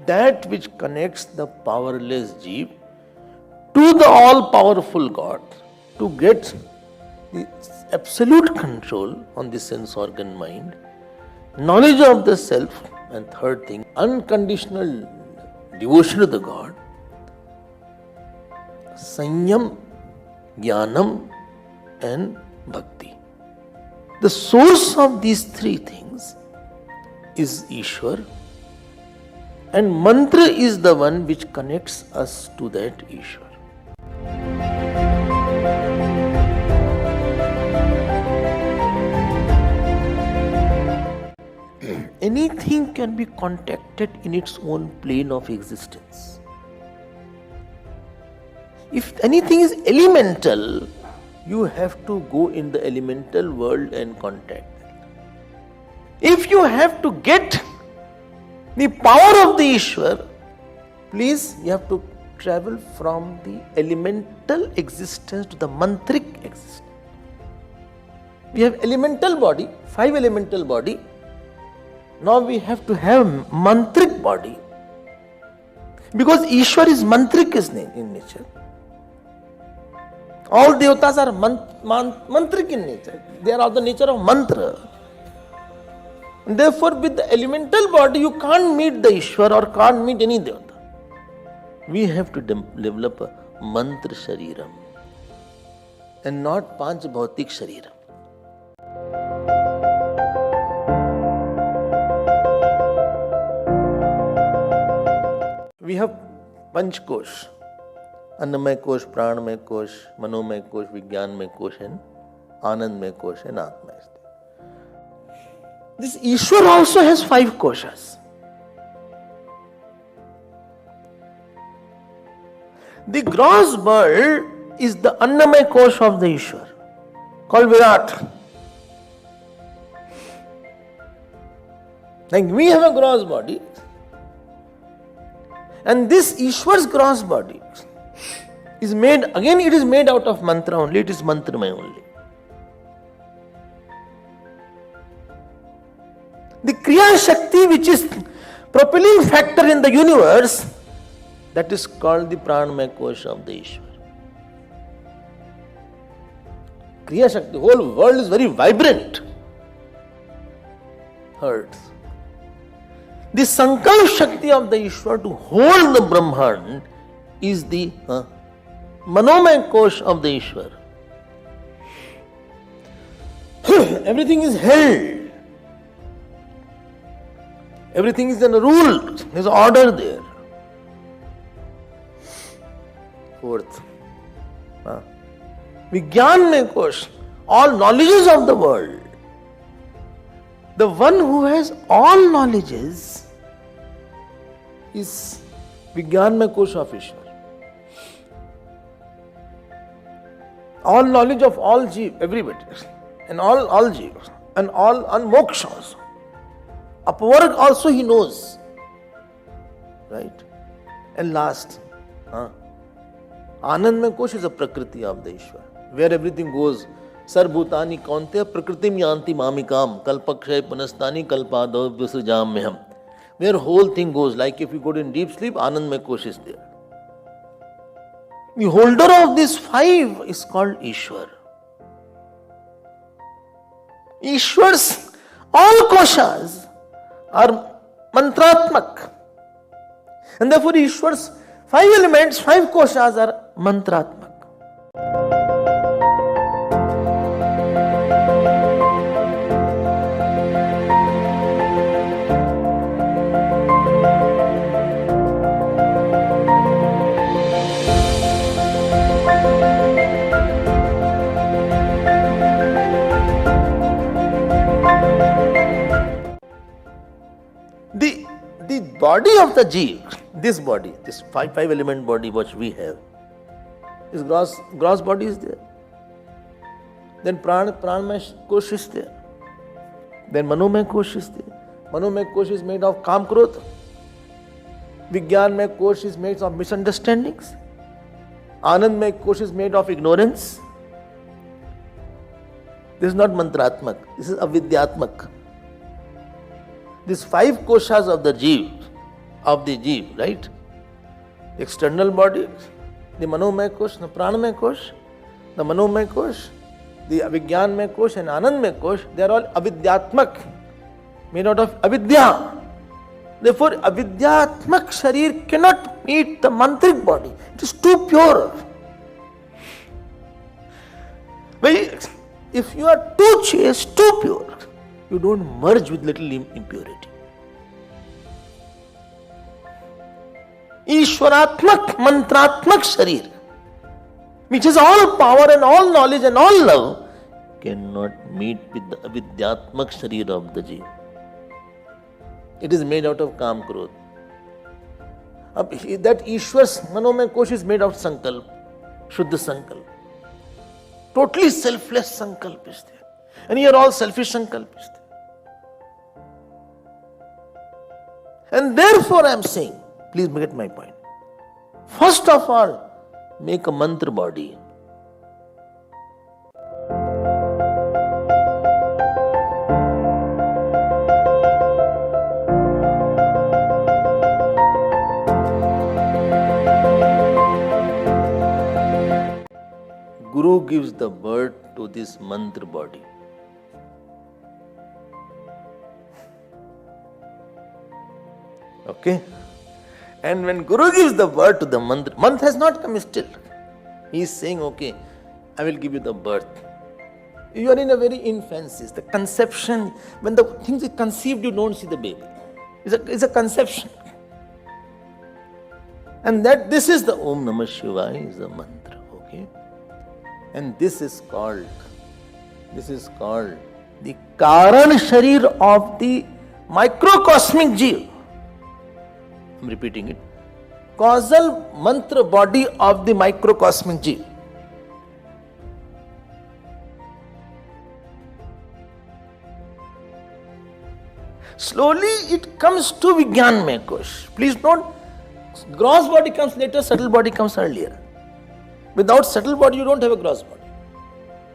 that which connects the powerless Jeev to the all-powerful God, to get the absolute control on the sense organ mind, knowledge of the self, and third thing, unconditional devotion to the God, Sanyam, Jnanam, and Bhakti. The source of these three things is Ishwar, and mantra is the one which connects us to that Ishwar. Anything can be contacted in its own plane of existence. If anything is elemental, you have to go in the elemental world and contact it. If you have to get the power of the Ishwar, please, you have to travel from the elemental existence to the mantric existence. We have elemental body, 5 elemental body. Now we have to have mantric body. Because Ishwar is mantric in nature. All devatas are mantric in nature. They are of the nature of mantra. And therefore, with the elemental body, you can't meet the Ishwar or can't meet any devata. We have to develop a mantra shariram and not panch bhautik shariram. We have Panch Kosh, Annamay Kosh, Pranamay Kosh, Manomay Kosh, Vijnanmay Kosh, and Anandmay Kosh, and Atma. This Ishwar also has 5 koshas. The gross bird is the Annamay Kosh of the Ishwar, called Virat. Like we have a gross body, and this Ishwar's gross body is made, again it is made out of mantra only, it is mantramay only. The Kriya Shakti, which is propelling factor in the universe, that is called the Pranamay Kosh of the Ishwar. Kriya Shakti, the whole world is very vibrant. Hurts. The Sankalp Shakti of the Ishwar to hold the Brahman is the Manomay Kosh of the Ishwar. Everything is held. Everything is in a rule. There is order there. Fourth, Vijnanmay Kosh, all knowledges of the world. The one who has all knowledges is Vijnanmay Kosh of Ishwar. All knowledge of all Jeev, everybody, and all Jeev, and all moksha also. Upwork also he knows. Right? And last, Anandmay Kosh is a Prakriti of the Ishwar, where everything goes. Sarbhutani kaunteya prakritim yanti mamikam kalpakshay panastani kalpadav visajamyam. Where whole thing goes, like if you go in deep sleep, Anandmay Kosh is there. The holder of these 5 is called Ishwar. Ishwar's all koshas are mantratmak. And therefore Ishwar's 5 elements, 5 koshas are mantratmak. The body of the Jeev, this body, this five element body which we have, this gross body is there. Then Pranamay Kosh is there. Then Manomay Kosh is there. Manomay Kosh is made of Kam Krodh. Vijnanmay Kosh is made of misunderstandings. Anandmay Kosh is made of ignorance. This is not mantratmak, this is avidyatmak. These 5 koshas of the Jeev of the Jeev, right? External body, the Manomaya Kosh, the Pranamaya Kosh, the Manomaya Kosh, the Avijnanmaya Kosh and Anandmaya Kosh, they are all Avidyatmak, made out of Avidya. Therefore, Avidyatmak Sharir cannot meet the mantric body. It is too pure. If you are too chaste, too pure, you don't merge with little impurity. Ishwaratmak, mantratmak sharir, which is all power and all knowledge and all love, cannot meet with the avidyatmak sharir of the Jeev. It is made out of Kam Krodh. That Ishwar's Manomaya Kosh is made of Sankalp, Shuddha Sankalp. Totally selfless Sankalp is there. And here all selfish Sankalp is there. And therefore I am saying, please get my point. First of all, make a mantra body. Guru gives the birth to this mantra body. Okay? And when Guru gives the birth to the mantra, mantra has not come still. He is saying, okay, I will give you the birth. You are in a very infancy. The conception, when the thing is conceived, you don't see the baby. It's a conception. And that this is the Om Namah Shivaya is the mantra. Okay? And this is called the Karan Sharir of the microcosmic Jeev. I am repeating it. Causal mantra body of the microcosmic Jeev. Slowly it comes to Vijnanmaya Kosh. Please note, gross body comes later, subtle body comes earlier. Without subtle body, you don't have a gross body.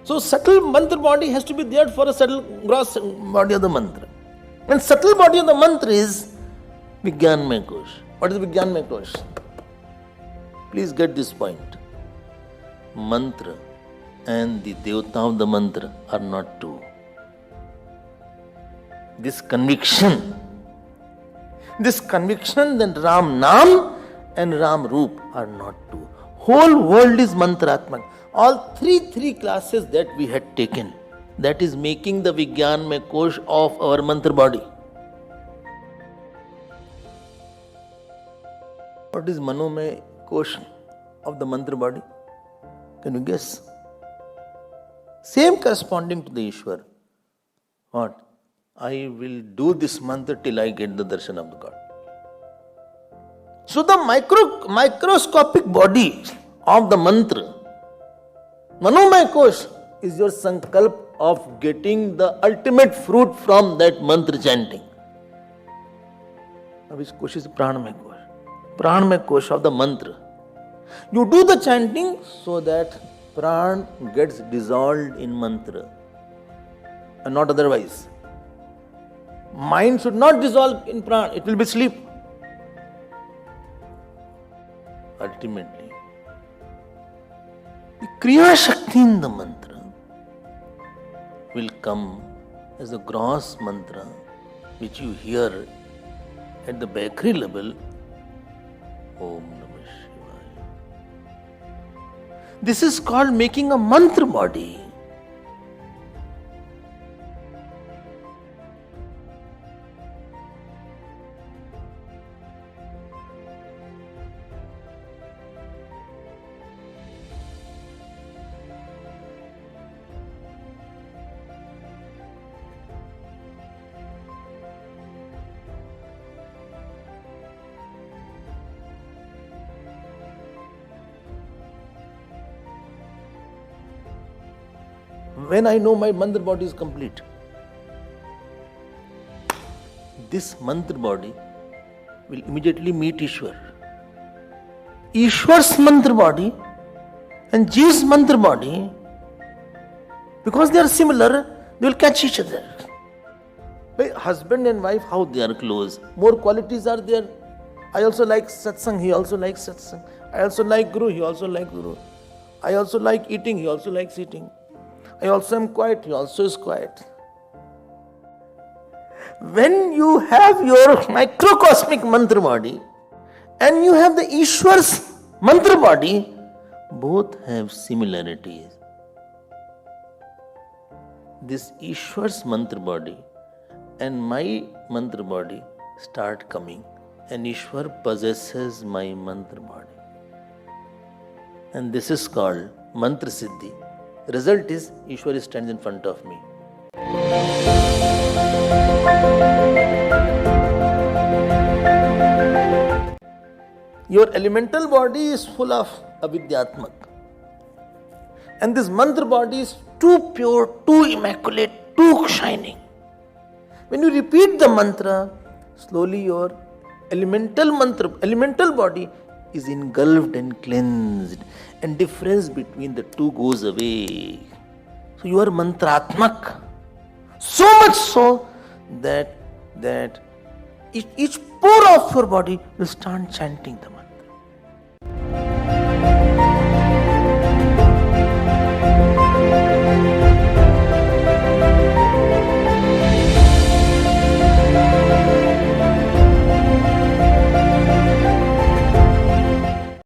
So subtle mantra body has to be there for a subtle gross body of the mantra. And subtle body of the mantra is Vijnanmaya Kosh. What is Vijnanmaya Kosh? Please get this point. Mantra and the Devata of the mantra are not two. This conviction, then Ram Nam and Ram Roop are not two. Whole world is mantratmak. All three classes that we had taken, that is making the Vijnanmaya Kosh of our mantra body. What is Manomaya Kosh of the mantra body? Can you guess? Same corresponding to the Ishwar. What? I will do this mantra till I get the darshan of the God. So the microscopic body of the mantra, Manomaya Kosh, is your sankalp of getting the ultimate fruit from that mantra chanting. Now which Kosh is Pranamaya Kosh? Pranamaya Kosh of the mantra. You do the chanting so that pran gets dissolved in mantra and not otherwise. Mind should not dissolve in pran, it will be sleep. Ultimately, the Kriya Shakti in the mantra will come as a gross mantra which you hear at the bakery level. Om Namah Shivaya. This is called making a mantra body. When I know my mantra body is complete, this mantra body will immediately meet Ishwar. Ishwar's mantra body and Jeev's mantra body, because they are similar, they will catch each other. Husband and wife, how they are close. More qualities are there. I also like satsang, he also likes satsang. I also like Guru, he also likes Guru. I also like eating, he also likes eating. I also am quiet, he also is quiet. When you have your microcosmic mantra body and you have the Ishwar's mantra body, both have similarities. This Ishwar's mantra body and my mantra body start coming, and Ishwar possesses my mantra body. And this is called Mantra Siddhi. Result is Ishwar stands in front of me. Your elemental body is full of avidyatmak. And this mantra body is too pure, too immaculate, too shining. When you repeat the mantra, slowly your elemental body is engulfed and cleansed, and difference between the two goes away. So you are mantratmak. So much so that each pore of your body will start chanting the mantra.